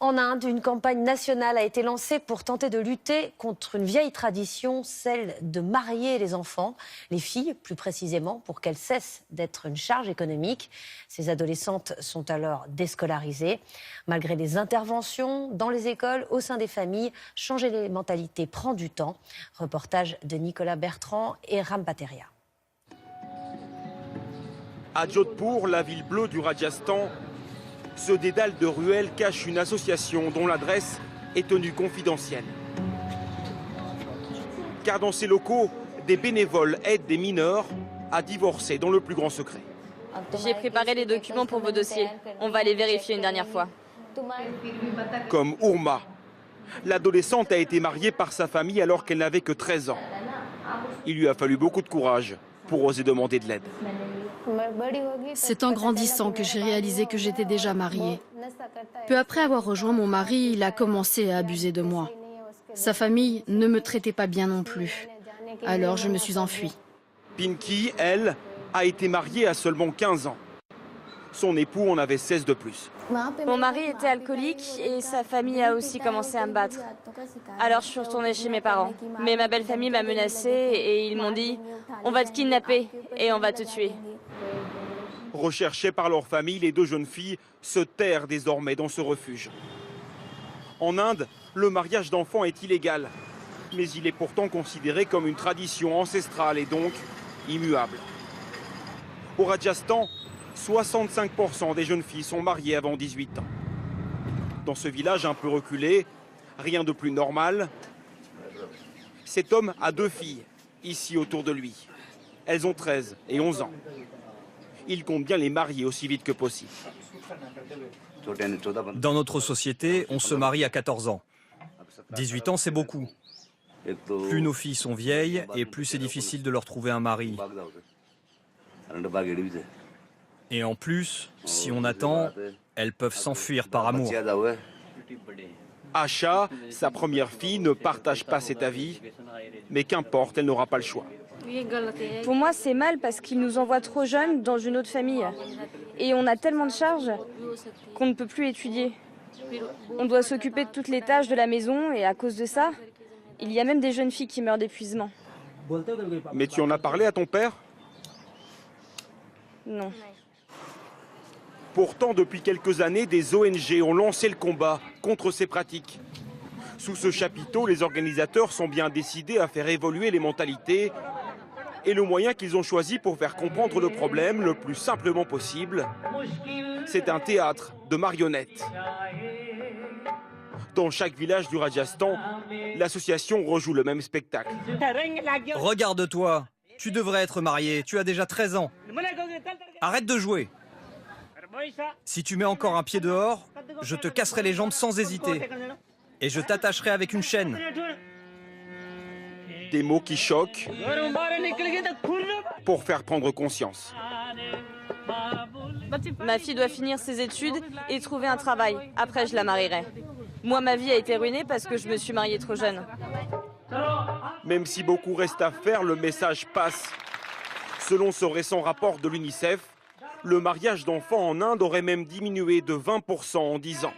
En Inde, une campagne nationale a été lancée pour tenter de lutter contre une vieille tradition, celle de marier les enfants, les filles plus précisément, pour qu'elles cessent d'être une charge économique. Ces adolescentes sont alors déscolarisées. Malgré les interventions dans les écoles, au sein des familles, changer les mentalités prend du temps. Reportage de Nicolas Bertrand et Ram Pateria. À Jodhpur, la ville bleue du Rajasthan, ce dédale de ruelles cache une association dont l'adresse est tenue confidentielle. Car dans ces locaux, des bénévoles aident des mineurs à divorcer dans le plus grand secret. J'ai préparé les documents pour vos dossiers. On va les vérifier une dernière fois. Comme Urma. L'adolescente a été mariée par sa famille alors qu'elle n'avait que 13 ans. Il lui a fallu beaucoup de courage pour oser demander de l'aide. C'est en grandissant que j'ai réalisé que j'étais déjà mariée. Peu après avoir rejoint mon mari, il a commencé à abuser de moi. Sa famille ne me traitait pas bien non plus. Alors je me suis enfuie. Pinky, elle, a été mariée à seulement 15 ans. Son époux en avait 16 de plus. Mon mari était alcoolique et sa famille a aussi commencé à me battre. Alors je suis retournée chez mes parents. Mais ma belle famille m'a menacée et ils m'ont dit « On va te kidnapper et on va te tuer ». Recherchées par leur famille, les deux jeunes filles se terrent désormais dans ce refuge. En Inde, le mariage d'enfants est illégal. Mais il est pourtant considéré comme une tradition ancestrale et donc immuable. Au Rajasthan, 65% des jeunes filles sont mariées avant 18 ans. Dans ce village un peu reculé, rien de plus normal. Cet homme a 2 filles, ici autour de lui. Elles ont 13 et 11 ans. Il compte bien les marier aussi vite que possible. Dans notre société, on se marie à 14 ans. 18 ans, c'est beaucoup. Plus nos filles sont vieilles et plus c'est difficile de leur trouver un mari. Et en plus, si on attend, elles peuvent s'enfuir par amour. Asha, sa première fille, ne partage pas cet avis, mais qu'importe, elle n'aura pas le choix. Pour moi, c'est mal parce qu'ils nous envoient trop jeunes dans une autre famille. Et on a tellement de charges qu'on ne peut plus étudier. On doit s'occuper de toutes les tâches de la maison et à cause de ça, il y a même des jeunes filles qui meurent d'épuisement. Mais tu en as parlé à ton père? Non. Pourtant, depuis quelques années, des ONG ont lancé le combat contre ces pratiques. Sous ce chapiteau, les organisateurs sont bien décidés à faire évoluer les mentalités. Et le moyen qu'ils ont choisi pour faire comprendre le problème le plus simplement possible, c'est un théâtre de marionnettes. Dans chaque village du Rajasthan, l'association rejoue le même spectacle. Regarde-toi, tu devrais être marié, tu as déjà 13 ans. Arrête de jouer. Si tu mets encore un pied dehors, je te casserai les jambes sans hésiter. Et je t'attacherai avec une chaîne. Des mots qui choquent pour faire prendre conscience. Ma fille doit finir ses études et trouver un travail. Après, je la marierai. Moi, ma vie a été ruinée parce que je me suis mariée trop jeune. Même si beaucoup reste à faire, le message passe. Selon ce récent rapport de l'UNICEF, le mariage d'enfants en Inde aurait même diminué de 20% en 10 ans.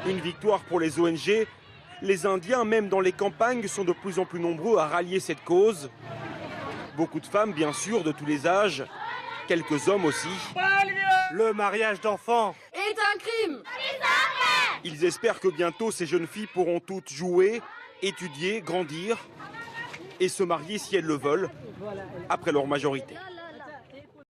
Une victoire pour les ONG. Les Indiens, même dans les campagnes, sont de plus en plus nombreux à rallier cette cause. Beaucoup de femmes, bien sûr, de tous les âges. Quelques hommes aussi. Le mariage d'enfants est un crime. Ils espèrent que bientôt, ces jeunes filles pourront toutes jouer, étudier, grandir et se marier si elles le veulent, après leur majorité.